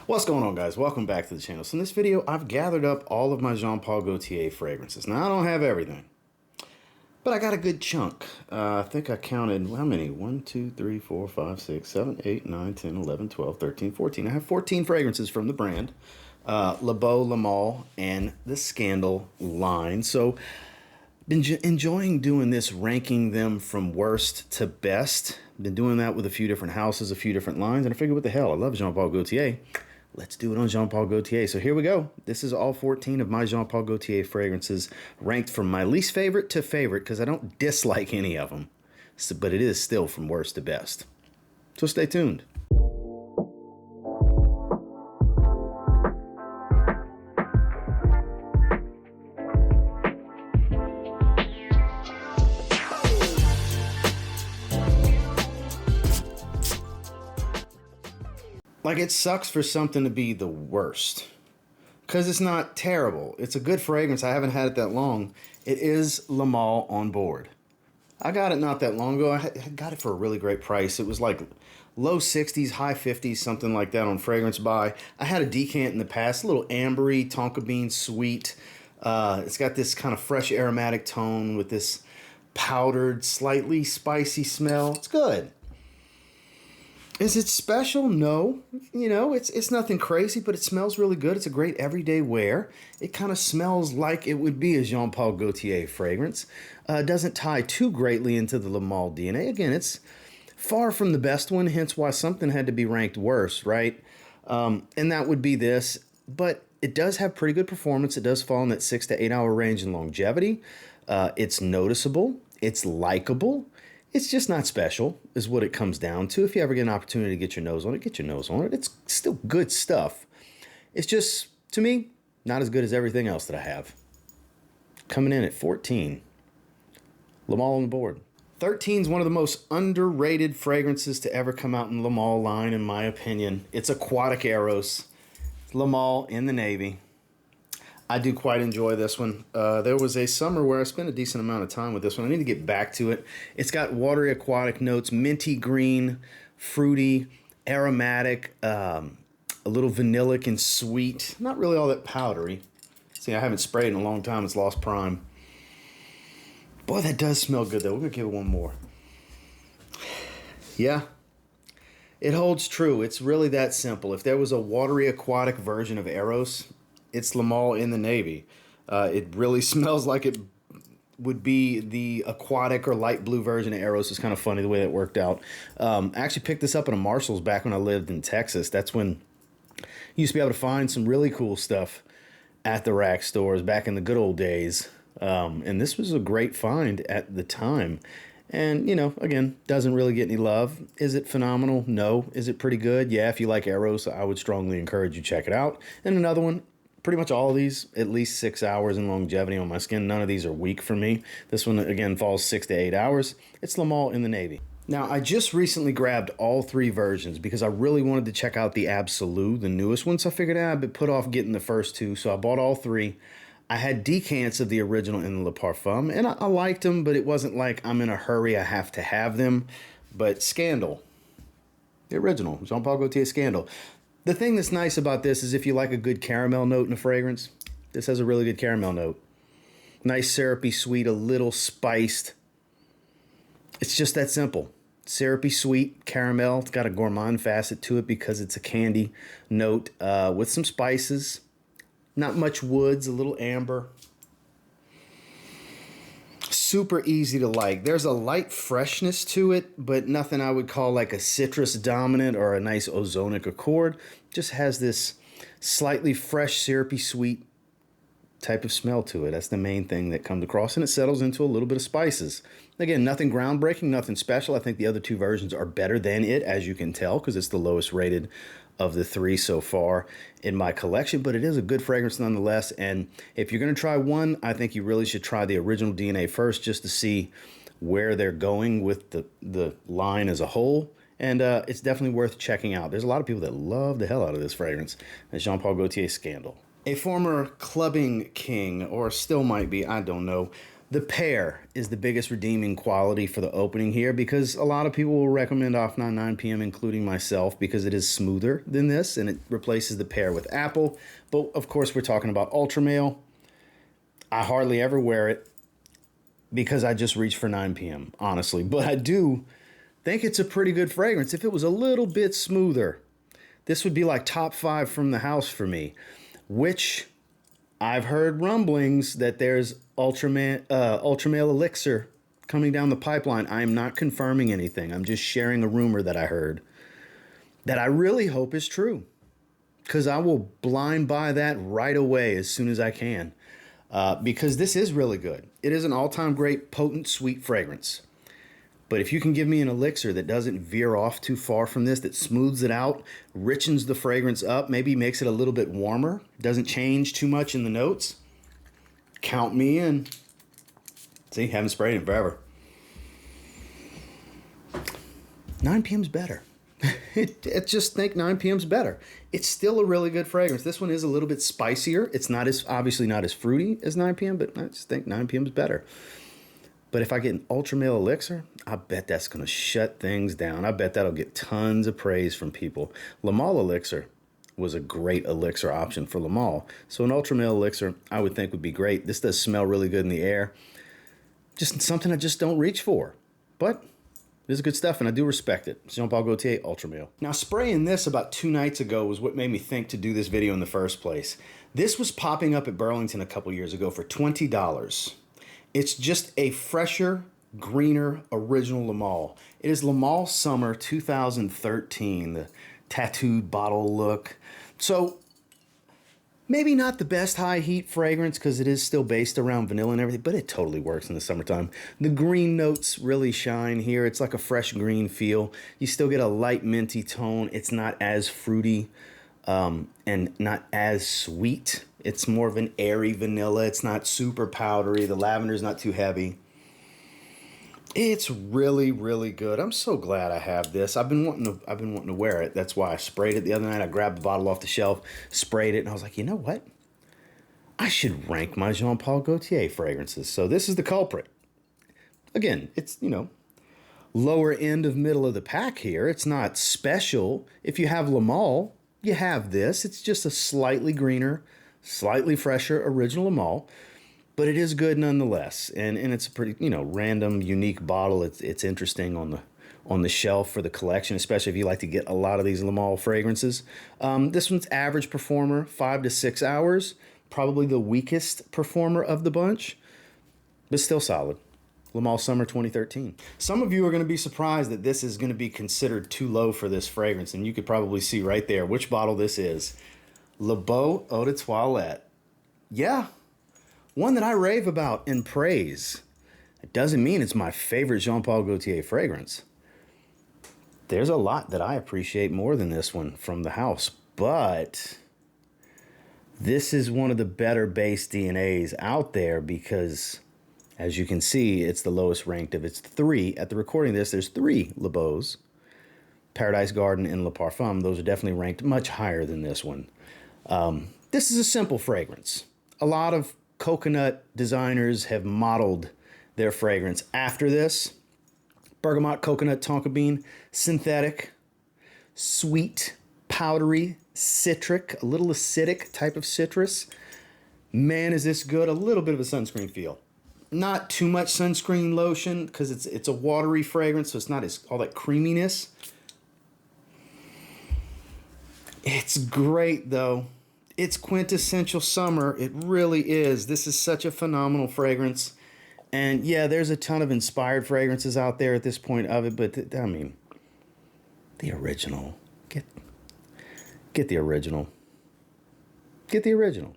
What's going on, guys? Welcome back to the channel. So in this video, I've gathered up all of my Jean Paul Gaultier fragrances. Now, I don't have everything, but I got a good chunk. I think I counted, how many? 1, 2, 3, 4, 5, 6, 7, 8, 9, 10, 11, 12, 13, 14. I have 14 fragrances from the brand. Beau, Male, and the Scandal line. So, been enjoying doing this, ranking them from worst to best. Been doing that with a few different houses, a few different lines, and I figured, what the hell? I love Jean Paul Gaultier. Let's do it on Jean Paul Gaultier. So here we go. This is all 14 of my Jean Paul Gaultier fragrances, ranked from my least favorite to favorite, because I don't dislike any of them, but it is still from worst to best. So stay tuned. Like, it sucks for something to be the worst, because it's not terrible. It's a good fragrance. I haven't had it that long. It is Male on board. I got it not that long ago. I got it for a really great price. It was like low 60s, high 50s, something like that on Fragrance Buy. I had a decant in the past, a little ambery, tonka bean sweet. It's got this kind of fresh aromatic tone with this powdered, slightly spicy smell. It's good. Is it special? No. You know, it's nothing crazy, but it smells really good. It's a great everyday wear. It kind of smells like it would be a Jean Paul Gaultier fragrance. Doesn't tie too greatly into the Male DNA. Again, it's far from the best one, hence why something had to be ranked worse, right? And that would be this. But it does have pretty good performance. It does fall in that 6 to 8 hour range in longevity. It's noticeable. It's likable. It's just not special, is what it comes down to. If you ever get an opportunity to get your nose on it, get your nose on it. It's still good stuff. It's just, to me, not as good as everything else that I have. Coming in at 14. Male on the board. 13 is one of the most underrated fragrances to ever come out in the Male line, in my opinion. It's Aquatic Eros. Male in the navy. I do quite enjoy this one. There was a summer where I spent a decent amount of time with this one. I need to get back to it. It's got watery aquatic notes, minty green, fruity, aromatic, a little vanillic and sweet. Not really all that powdery. See, I haven't sprayed in a long time. It's lost prime. Boy, that does smell good, though. We're going to give it one more. Yeah. It holds true. It's really that simple. If there was a watery aquatic version of Eros, it's Male in the navy. It really smells like it would be the aquatic or light blue version of Eros. It's kind of funny the way that worked out. I actually picked this up at a Marshall's back when I lived in Texas. That's when you used to be able to find some really cool stuff at the rack stores back in the good old days. And this was a great find at the time. And, you know, again, doesn't really get any love. Is it phenomenal? No. Is it pretty good? Yeah, if you like Eros, I would strongly encourage you to check it out. And another one, pretty much all of these, at least 6 hours in longevity on my skin. None of these are weak for me. This one, again, falls 6 to 8 hours. It's Male in the navy. Now, I just recently grabbed all 3 versions because I really wanted to check out the Absolu, the newest one. So I figured I'd be put off getting the first 2. So I bought all 3. I had decants of the original in the Parfum, and I liked them, but it wasn't like I'm in a hurry, I have to have them. But Scandal, the original, Jean Paul Gaultier Scandal. The thing that's nice about this is if you like a good caramel note in a fragrance, this has a really good caramel note. Nice syrupy sweet, a little spiced. It's just that simple. Syrupy sweet, caramel. It's got a gourmand facet to it because it's a candy note with some spices. Not much woods, a little amber. Super easy to like. There's a light freshness to it, but nothing I would call like a citrus dominant or a nice ozonic accord. Just has this slightly fresh, syrupy, sweet type of smell to it. That's the main thing that comes across, and it settles into a little bit of spices. Again, nothing groundbreaking, nothing special. I think the other 2 versions are better than it, as you can tell, because it's the lowest rated of the 3 so far in my collection, but it is a good fragrance nonetheless. And if you're going to try one, I think you really should try the original DNA first, just to see where they're going with the line as a whole. And it's definitely worth checking out. There's a lot of people that love the hell out of this fragrance. It's Jean Paul Gaultier Scandal. A former clubbing king, or still might be, I don't know, The pear is the biggest redeeming quality for the opening here because a lot of people will recommend off 9 p.m., including myself, because it is smoother than this and it replaces the pear with apple. But of course, we're talking about Ultra Male. I hardly ever wear it because I just reach for 9 p.m., honestly. But I do think it's a pretty good fragrance. If it was a little bit smoother, this would be like top 5 from the house for me, which I've heard rumblings that there's Ultra Male Elixir coming down the pipeline. I am not confirming anything. I'm just sharing a rumor that I heard that I really hope is true, because I will blind buy that right away as soon as I can, because this is really good. It is an all-time great, potent, sweet fragrance. But if you can give me an elixir that doesn't veer off too far from this, that smooths it out, richens the fragrance up, maybe makes it a little bit warmer, doesn't change too much in the notes, count me in. See, haven't sprayed it forever. 9 p.m.'s better. I just think 9 p.m.'s better. It's still a really good fragrance. This one is a little bit spicier. It's not as, obviously not as fruity as 9 p.m., but I just think 9 p.m.'s better. But if I get an Ultra Male Elixir, I bet that's going to shut things down. I bet that'll get tons of praise from people. Male Elixir was a great elixir option for Male. So an Ultra Male Elixir, I would think, would be great. This does smell really good in the air. Just something I just don't reach for. But it is good stuff, and I do respect it. Jean-Paul Gaultier, Ultra Male. Now, spraying this about 2 nights ago was what made me think to do this video in the first place. This was popping up at Burlington a couple years ago for $20. It's just a fresher, greener, original Male. It is Male Summer 2013, the tattooed bottle look. So maybe not the best high heat fragrance because it is still based around vanilla and everything, but it totally works in the summertime. The green notes really shine here. It's like a fresh green feel. You still get a light minty tone. It's not as fruity and not as sweet. It's more of an airy vanilla. It's not super powdery. The lavender's not too heavy. It's really, really good. I'm so glad I have this. I've been wanting to wear it. That's why I sprayed it the other night. I grabbed the bottle off the shelf, sprayed it, and I was like, you know what? I should rank my Jean-Paul Gaultier fragrances. So this is the culprit. Again, it's, lower end of middle of the pack here. It's not special. If you have Male, you have this. It's just a slightly greener, slightly fresher original Male, but it is good nonetheless. And it's a pretty, random, unique bottle. It's interesting on the shelf for the collection, especially if you like to get a lot of these Male fragrances. This one's average performer, 5 to 6 hours. Probably the weakest performer of the bunch, but still solid. Male Summer 2013. Some of you are going to be surprised that this is going to be considered too low for this fragrance, and you could probably see right there which bottle this is. Beau Eau de Toilette. Yeah, one that I rave about and praise. It doesn't mean it's my favorite Jean-Paul Gaultier fragrance. There's a lot that I appreciate more than this one from the house, but this is one of the better base DNAs out there because, as you can see, it's the lowest ranked of its 3. At the recording of this, there's 3 Beaux. Paradise Garden and Le Parfum. Those are definitely ranked much higher than this one. This is a simple fragrance. A lot of coconut designers have modeled their fragrance after this. Bergamot, coconut, tonka bean, synthetic, sweet, powdery, citric, a little acidic type of citrus. Man, is this good. A little bit of a sunscreen feel. Not too much sunscreen lotion because it's a watery fragrance, so it's not all that creaminess. It's great, though. It's quintessential summer. It really is. This is such a phenomenal fragrance. And yeah, there's a ton of inspired fragrances out there at this point of it, but the original. Get the original. Get the original.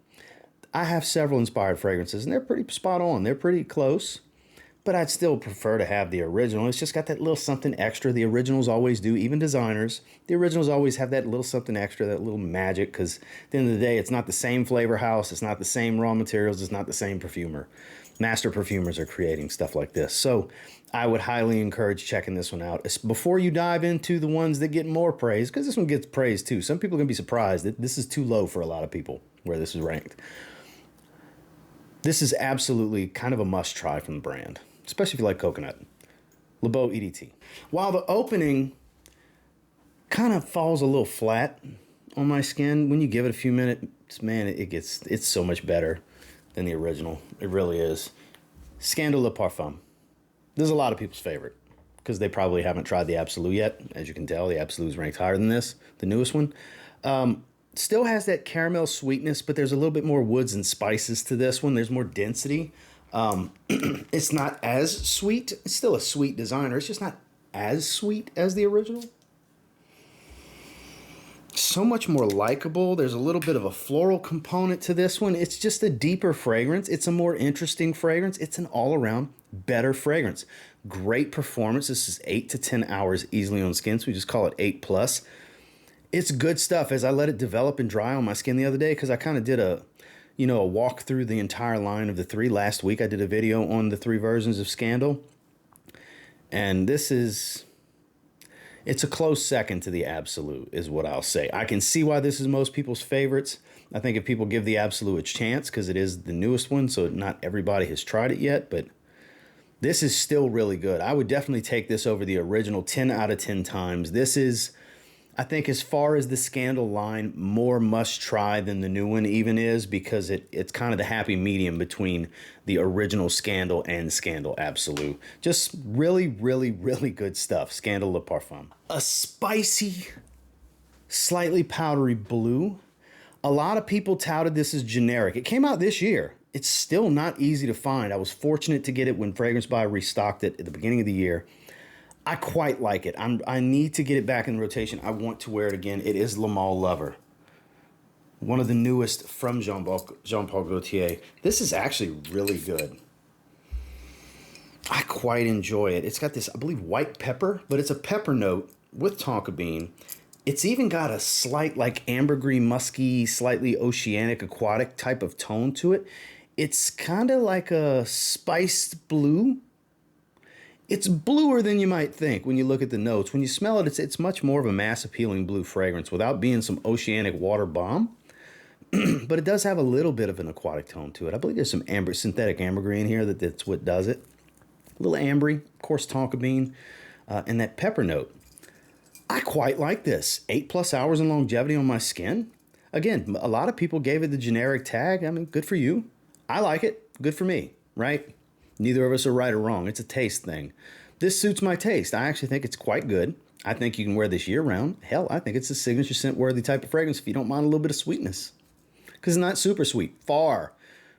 I have several inspired fragrances, and they're pretty spot on. They're pretty close, but I'd still prefer to have the original. It's just got that little something extra. The originals always do, even designers. The originals always have that little something extra, that little magic, because at the end of the day, it's not the same flavor house. It's not the same raw materials. It's not the same perfumer. Master perfumers are creating stuff like this. So I would highly encourage checking this one out before you dive into the ones that get more praise, because this one gets praise too. Some people are going to be surprised that this is too low for a lot of people where this is ranked. This is absolutely kind of a must-try from the brand, especially if you like coconut. Beau EDT. While the opening kind of falls a little flat on my skin, when you give it a few minutes, man, it's so much better than the original. It really is. Scandal Le Parfum. This is a lot of people's favorite because they probably haven't tried the Absolu yet. As you can tell, the Absolu is ranked higher than this, the newest one. Still has that caramel sweetness, but there's a little bit more woods and spices to this one. There's more density. It's not as sweet. It's still a sweet designer. It's just not as sweet as the original. So much more likable. There's a little bit of a floral component to this one. It's just a deeper fragrance. It's a more interesting fragrance. It's an all-around better fragrance. Great performance. This is 8 to 10 hours easily on skin, so we just call it 8+. It's good stuff. As I let it develop and dry on my skin the other day, because I kind of did a walk through the entire line of the three. Last week I did a video on the 3 versions of Scandal. And it's a close second to the Absolu, is what I'll say. I can see why this is most people's favorites. I think if people give the Absolu a chance, because it is the newest one, so not everybody has tried it yet, but this is still really good. I would definitely take this over the original 10 out of 10 times. This is, I think, as far as the Scandal line, more must try than the new one even is, because it's kind of the happy medium between the original Scandal and Scandal Absolu. Just really, really, really good stuff. Scandal Le Parfum. A spicy, slightly powdery blue. A lot of people touted this as generic. It came out this year. It's still not easy to find. I was fortunate to get it when Fragrance Buy restocked it at the beginning of the year. I quite like it. I need to get it back in rotation. I want to wear it again. It is Le Male Lover. One of the newest from Jean-Paul Gaultier. This is actually really good. I quite enjoy it. It's got this, I believe, white pepper, but it's a pepper note with tonka bean. It's even got a slight, like, ambergris, musky, slightly oceanic, aquatic type of tone to it. It's kind of like a spiced blue. It's bluer than you might think when you look at the notes. When you smell it, it's much more of a mass-appealing blue fragrance without being some oceanic water bomb. But it does have a little bit of an aquatic tone to it. I believe there's some synthetic ambergris in here that's what does it. A little ambery, of course, tonka bean, and that pepper note. I quite like this. 8+ hours in longevity on my skin. Again, a lot of people gave it the generic tag. I mean, good for you. I like it. Good for me, right? Neither of us are right or wrong. It's a taste thing. This suits my taste. I actually think it's quite good. I think you can wear this year-round. Hell, I think it's a signature scent-worthy type of fragrance if you don't mind a little bit of sweetness. Because it's not super sweet. Far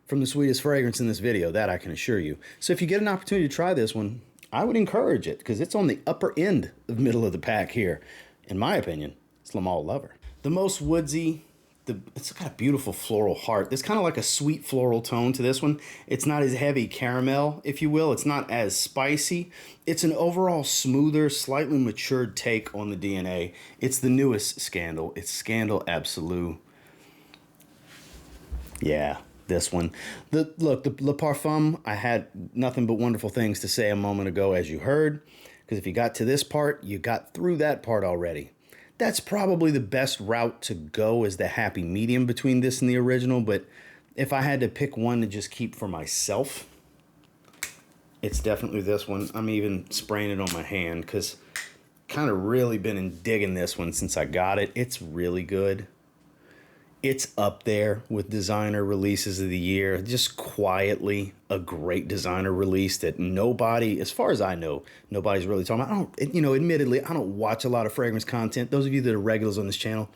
from the sweetest fragrance in this video, that I can assure you. So if you get an opportunity to try this one, I would encourage it, because it's on the upper end of middle of the pack here. In my opinion, it's Le Male Lover. The most woodsy, it's got a beautiful floral heart. There's kind of like a sweet floral tone to this one. It's not as heavy caramel, if you will. It's not as spicy. It's an overall smoother, slightly matured take on the DNA. It's the newest Scandal. It's Scandal Absolu. Yeah, this one. The Le Parfum, I had nothing but wonderful things to say a moment ago, as you heard. Because if you got to this part, you got through that part already. That's probably the best route to go, as the happy medium between this and the original. But if I had to pick one to just keep for myself, it's definitely this one. I'm even spraying it on my hand because kind of really been digging this one since I got it. It's really good. It's up there with designer releases of the year. Just quietly a great designer release that nobody, as far as I know, nobody's really talking about. Admittedly, I don't watch a lot of fragrance content. Those of you that are regulars on this channel,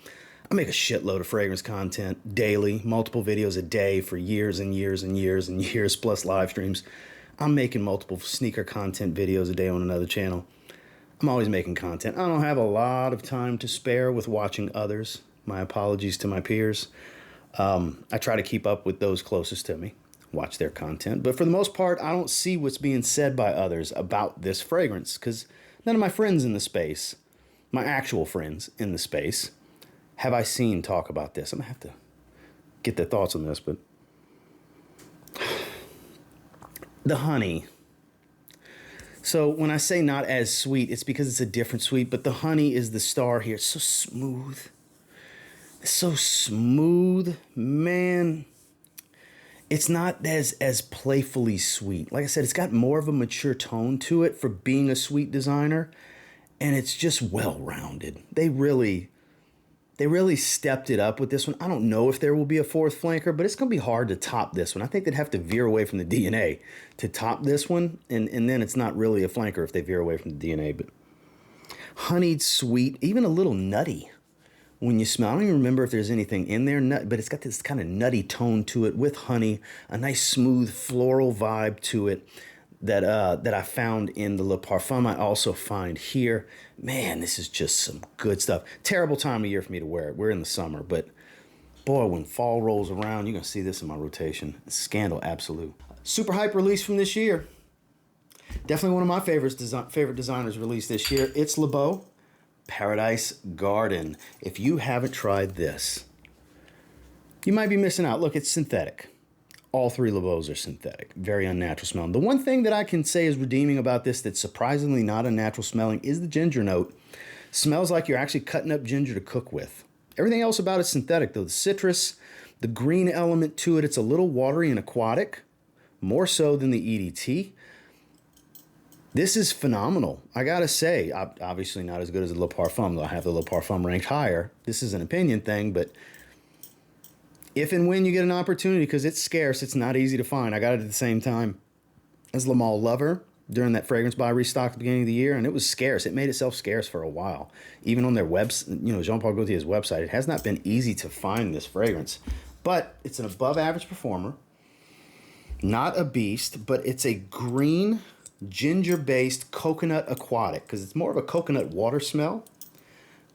I make a shitload of fragrance content daily, multiple videos a day for years and years and years and years, plus live streams. I'm making multiple sneaker content videos a day on another channel. I'm always making content. I don't have a lot of time to spare with watching others. My apologies to my peers. I try to keep up with those closest to me, watch their content. But for the most part, I don't see what's being said by others about this fragrance, because none of my friends in the space, my actual friends in the space, have I seen talk about this. I'm going to have to get their thoughts on this, but the honey. So when I say not as sweet, it's because it's a different sweet, but the honey is the star here. It's so smooth. So smooth, man. It's not as playfully sweet. Like I said, it's got more of a mature tone to it for being a sweet designer, and it's just well-rounded. They really stepped it up with this one. I don't know if there will be a fourth flanker, but it's going to be hard to top this one. I think they'd have to veer away from the DNA to top this one, and then it's not really a flanker if they veer away from the DNA. But honeyed, sweet, even a little nutty when you smell. I don't even remember if there's anything in there, but it's got this kind of nutty tone to it with honey, a nice smooth floral vibe to it that I found in the Le Parfum. I also find here. Man, this is just some good stuff. Terrible time of year for me to wear it. We're in the summer, but boy, when fall rolls around, you're going to see this in my rotation. Scandal Absolu. Super hype release from this year. Definitely one of my favorite designers released this year. It's Beau, Paradise Garden. If you haven't tried this, you might be missing out. Look, it's synthetic. All three Beaux are synthetic. Very unnatural smelling. The one thing that I can say is redeeming about this that's surprisingly not unnatural smelling is the ginger note. Smells like you're actually cutting up ginger to cook with. Everything else about it's synthetic, though. The citrus, the green element to it, it's a little watery and aquatic, more so than the EDT. This is phenomenal. I gotta say, obviously not as good as the Le Parfum, though I have the Le Parfum ranked higher. This is an opinion thing, but if and when you get an opportunity, because it's scarce, it's not easy to find. I got it at the same time as Le Male Lover during that fragrance buy restock at the beginning of the year, and it was scarce. It made itself scarce for a while. Even on their Jean-Paul Gaultier's website, it has not been easy to find this fragrance. But it's an above average performer, not a beast, but it's a green, ginger-based coconut aquatic, because it's more of a coconut water smell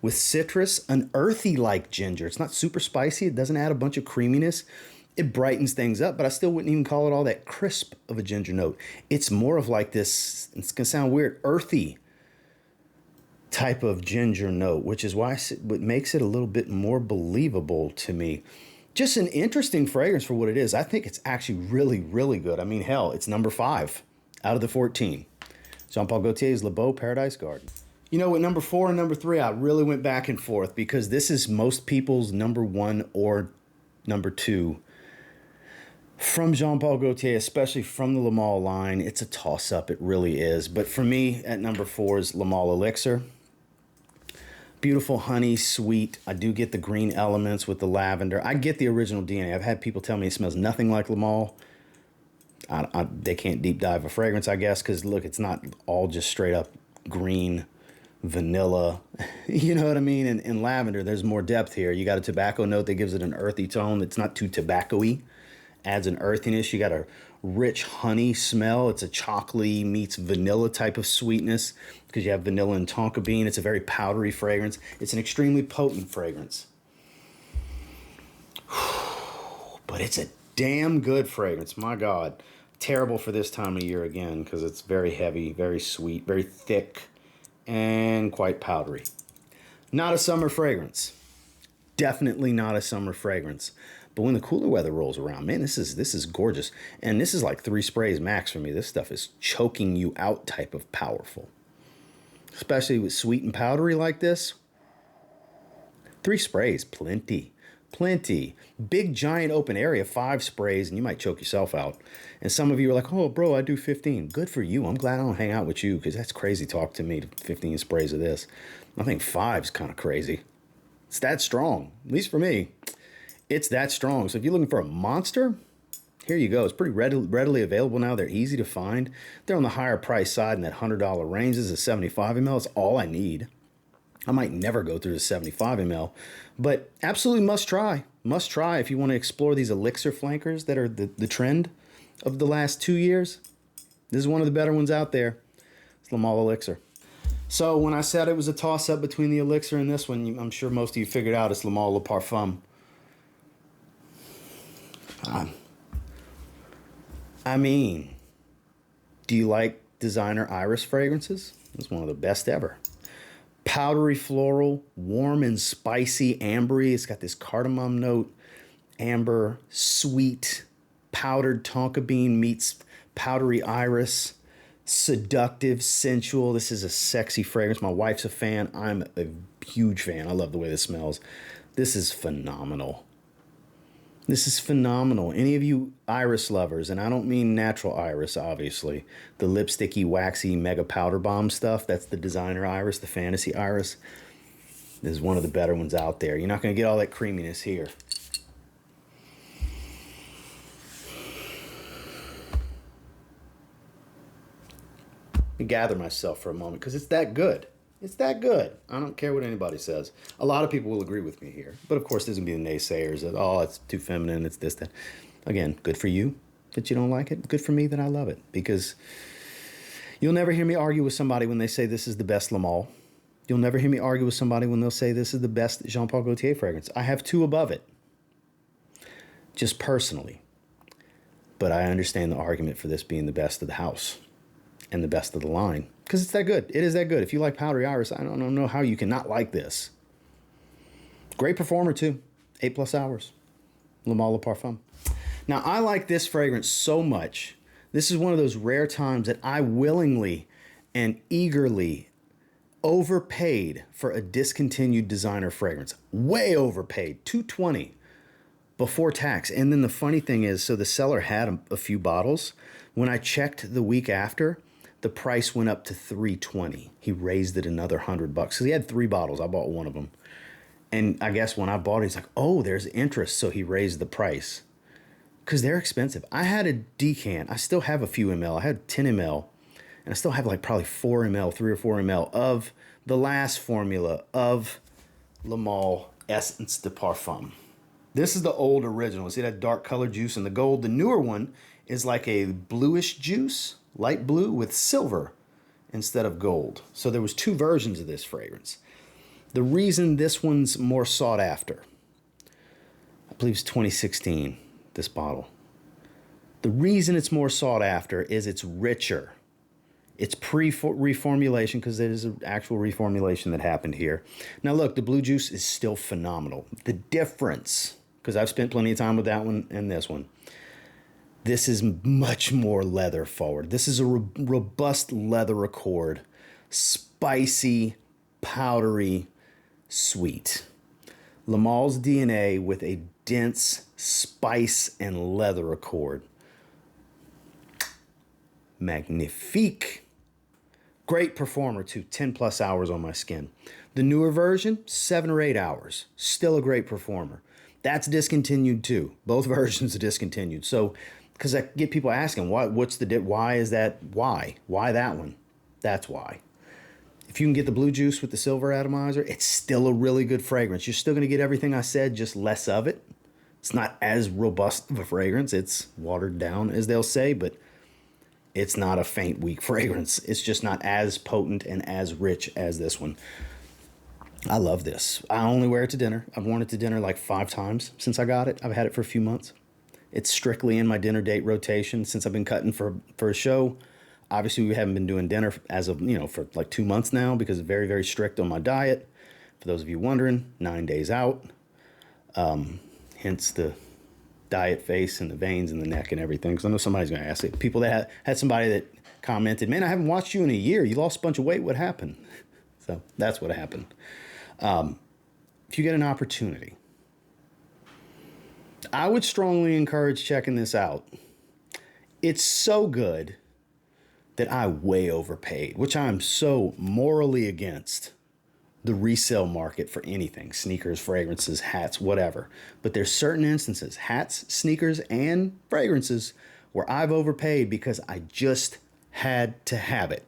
with citrus, an earthy-like ginger. It's not super spicy. It doesn't add a bunch of creaminess. It brightens things up, but I still wouldn't even call it all that crisp of a ginger note. It's more of like this, it's going to sound weird, earthy type of ginger note, which is why what makes it a little bit more believable to me. Just an interesting fragrance for what it is. I think it's actually really, really good. I mean, hell, it's number 5 out of the 14. Jean-Paul Gaultier's Beau, Paradise Garden. You know, with number 4 and number 3, I really went back and forth because this is most people's number 1 or number 2 from Jean-Paul Gaultier, especially from the Le Male line. It's a toss-up, it really is. But for me, at number 4 is Le Male Elixir. Beautiful, honey, sweet. I do get the green elements with the lavender. I get the original DNA. I've had people tell me it smells nothing like Le Male. They can't deep dive a fragrance, I guess, because look, it's not all just straight up green vanilla, you know what I mean? And lavender, there's more depth here. You got a tobacco note that gives it an earthy tone that's not too tobacco-y. Adds an earthiness. You got a rich honey smell. It's a chocolatey meets vanilla type of sweetness because you have vanilla and tonka bean. It's a very powdery fragrance. It's an extremely potent fragrance. But it's a damn good fragrance. My God. Terrible for this time of year again because it's very heavy, very sweet, very thick, and quite powdery. Not a summer fragrance. Definitely not a summer fragrance. But when the cooler weather rolls around, man, this is gorgeous. And this is like 3 sprays max for me. This stuff is choking you out type of powerful. Especially with sweet and powdery like this. 3 sprays, plenty. Plenty. Big, giant open area, 5 sprays, and you might choke yourself out. And some of you are like, oh, bro, I do 15. Good for you. I'm glad I don't hang out with you because that's crazy talk to me, 15 sprays of this. I think 5's kind of crazy. It's that strong, at least for me. It's that strong. So if you're looking for a monster, here you go. It's pretty readily available now. They're easy to find. They're on the higher price side in that $100 range. This is a 75 ml. It's all I need. I might never go through the 75 ml, but absolutely must try. Must try if you want to explore these elixir flankers that are the trend of the last 2 years. This is one of the better ones out there. It's Le Male Elixir. So when I said it was a toss-up between the Elixir and this one, I'm sure most of you figured out it's Le Male Le Parfum. I mean, do you like designer iris fragrances? It's one of the best ever. Powdery floral, warm and spicy, ambery. It's got this cardamom note, amber, sweet, powdered tonka bean meets powdery iris, seductive, sensual. This is a sexy fragrance. My wife's a fan. I'm a huge fan. I love the way this smells. This is phenomenal. This is phenomenal. Any of you iris lovers, and I don't mean natural iris, obviously, the lipsticky, waxy, mega powder bomb stuff, that's the designer iris, the fantasy iris. This is one of the better ones out there. You're not going to get all that creaminess here. Let me gather myself for a moment because it's that good. It's that good. I don't care what anybody says. A lot of people will agree with me here. But of course, there's going to be the naysayers that, oh, it's too feminine, it's this, that. Again, good for you that you don't like it. Good for me that I love it. Because you'll never hear me argue with somebody when they say this is the best Le Male. You'll never hear me argue with somebody when they'll say this is the best Jean Paul Gaultier fragrance. I have two above it. Just personally. But I understand the argument for this being the best of the house and the best of the line. Because it's that good. It is that good. If you like powdery iris, I don't know how you can not like this. Great performer, too. 8+ hours. Le Male Parfum. Now, I like this fragrance so much. This is one of those rare times that I willingly and eagerly overpaid for a discontinued designer fragrance. Way overpaid. $220 before tax. And then the funny thing is, so the seller had a few bottles. When I checked the week after, the price went up to $320. He raised it another $100 because he had 3 bottles. I bought one of them. And I guess when I bought it, he's like, oh, there's interest. So he raised the price because they're expensive. I had a decant. I still have a few ml. I had 10 ml and I still have like probably 4 ml, 3 or 4 ml of the last formula of Le Male Essence de Parfum. This is the old original. See that dark colored juice and the gold. The newer one is like a bluish juice. Light blue with silver instead of gold. So there was 2 versions of this fragrance. The reason this one's more sought after, I believe it's 2016, this bottle. The reason it's more sought after is it's richer. It's pre-reformulation because there's an actual reformulation that happened here. Now look, the blue juice is still phenomenal. The difference, because I've spent plenty of time with that one and this one, this is much more leather forward. This is a robust leather accord, spicy, powdery, sweet. Le Male's DNA with a dense spice and leather accord. Magnifique. Great performer too, 10+ hours on my skin. The newer version, 7 or 8 hours. Still a great performer. That's discontinued too. Both versions are discontinued. So, because I get people asking, why is that? Why that one? That's why. If you can get the blue juice with the silver atomizer, it's still a really good fragrance. You're still going to get everything I said, just less of it. It's not as robust of a fragrance. It's watered down, as they'll say, but it's not a faint, weak fragrance. It's just not as potent and as rich as this one. I love this. I only wear it to dinner. I've worn it to dinner like 5 times since I got it. I've had it for a few months. It's strictly in my dinner date rotation since I've been cutting for a show. Obviously, we haven't been doing dinner as of, for like 2 months now because it's very, very strict on my diet. For those of you wondering, 9 days out. Hence the diet face and the veins in the neck and everything. Because I know somebody's going to ask it. People that had somebody that commented, man, I haven't watched you in a year. You lost a bunch of weight. What happened? So that's what happened. If you get an opportunity, I would strongly encourage checking this out. It's so good that I way overpaid, which I'm so morally against the resale market for anything, sneakers, fragrances, hats, whatever. But there's certain instances, hats, sneakers, and fragrances where I've overpaid because I just had to have it.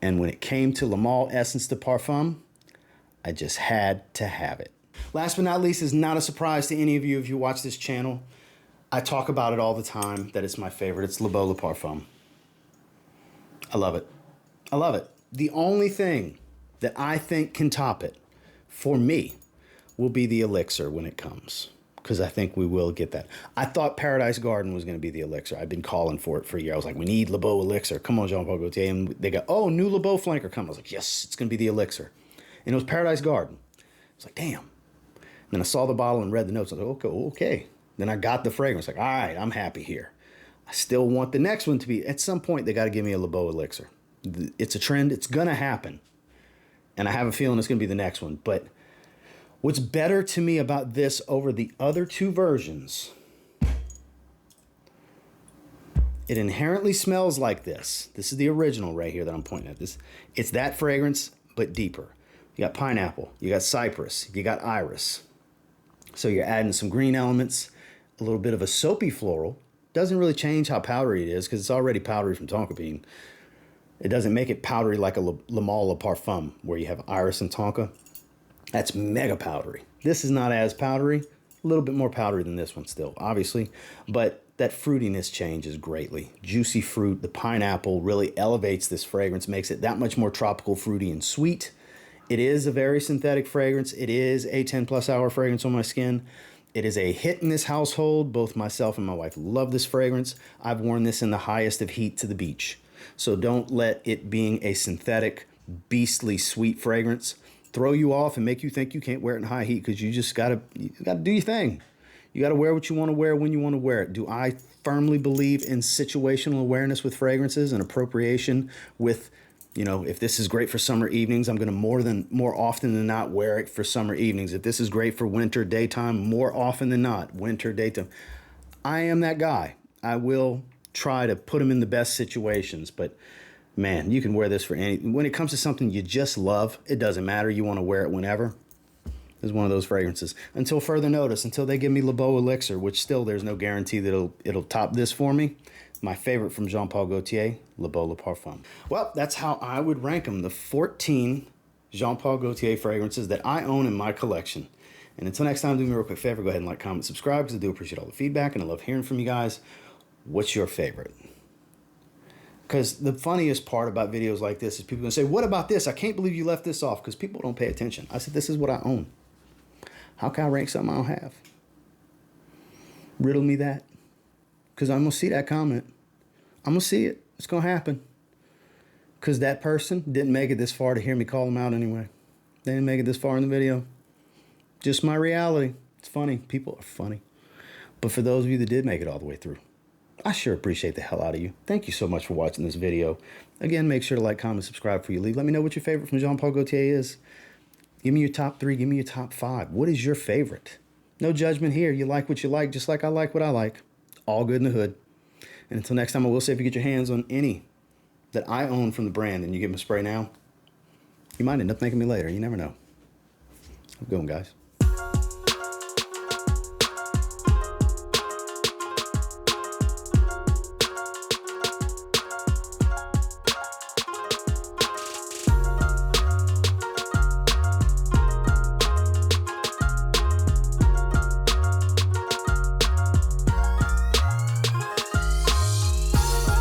And when it came to Le Male Essence de Parfum, I just had to have it. Last but not least, is not a surprise to any of you if you watch this channel. I talk about it all the time that it's my favorite. It's Le Beau Le Parfum. I love it. I love it. The only thing that I think can top it, for me, will be the Elixir when it comes. Because I think we will get that. I thought Paradise Garden was going to be the Elixir. I've been calling for it for a year. I was like, we need Le Beau Elixir. Come on, Jean Paul Gaultier. And they go, oh, new Le Beau flanker coming. I was like, yes, it's going to be the Elixir. And it was Paradise Garden. I was like, damn. And then I saw the bottle and read the notes. I was like, okay. Then I got the fragrance. Like, all right, I'm happy here. I still want the next one to be, at some point, they got to give me a Le Beau Elixir. It's a trend. It's going to happen. And I have a feeling it's going to be the next one. But What's better to me about this over the other two versions, it inherently smells like this. This is the original right here that I'm pointing at. It's that fragrance, but deeper. You got pineapple, you got cypress, you got iris. So you're adding some green elements, a little bit of a soapy floral. Doesn't really change how powdery it is because it's already powdery from tonka bean. It doesn't make it powdery like a Le Male Parfum where you have iris and tonka. That's mega powdery. This is not as powdery, a little bit more powdery than this one still, obviously, but that fruitiness changes greatly. Juicy fruit, the pineapple really elevates this fragrance, makes it that much more tropical, fruity, and sweet. It is a very synthetic fragrance. It is a 10+ hour fragrance on my skin. It is a hit in this household. Both myself and my wife love this fragrance. I've worn this in the highest of heat to the beach. So don't let it being a synthetic, beastly sweet fragrance throw you off and make you think you can't wear it in high heat, because you just gotta do your thing. You gotta wear what you want to wear when you want to wear it. Do I firmly believe in situational awareness with fragrances and appropriation with, if this is great for summer evenings, I'm gonna more often than not wear it for summer evenings. If this is great for winter daytime, more often than not, winter daytime. I am that guy. I will try to put them in the best situations, but man, you can wear this for any. When it comes to something you just love, it doesn't matter. You want to wear it whenever. It's one of those fragrances. Until further notice, until they give me Beau Elixir, which still there's no guarantee that it'll top this for me. My favorite from Jean Paul Gaultier, Beau Parfum. Well, that's how I would rank them. The 14 Jean Paul Gaultier fragrances that I own in my collection. And until next time, do me a real quick favor. Go ahead and like, comment, subscribe, because I do appreciate all the feedback and I love hearing from you guys. What's your favorite? Because the funniest part about videos like this is people going to say, what about this? I can't believe you left this off, because people don't pay attention. I said, this is what I own. How can I rank something I don't have? Riddle me that. Because I'm going to see that comment. I'm going to see it. It's going to happen. Because that person didn't make it this far to hear me call them out anyway. They didn't make it this far in the video. Just my reality. It's funny. People are funny. But for those of you that did make it all the way through, I sure appreciate the hell out of you. Thank you so much for watching this video. Again, make sure to like, comment, subscribe before you leave. Let me know what your favorite from Jean Paul Gaultier is. Give me your top 3. Give me your top 5. What is your favorite? No judgment here. You like what you like, just like I like what I like. All good in the hood. And until next time, I will say, if you get your hands on any that I own from the brand and you give them a spray now, you might end up thanking me later. You never know. Have a good one, guys.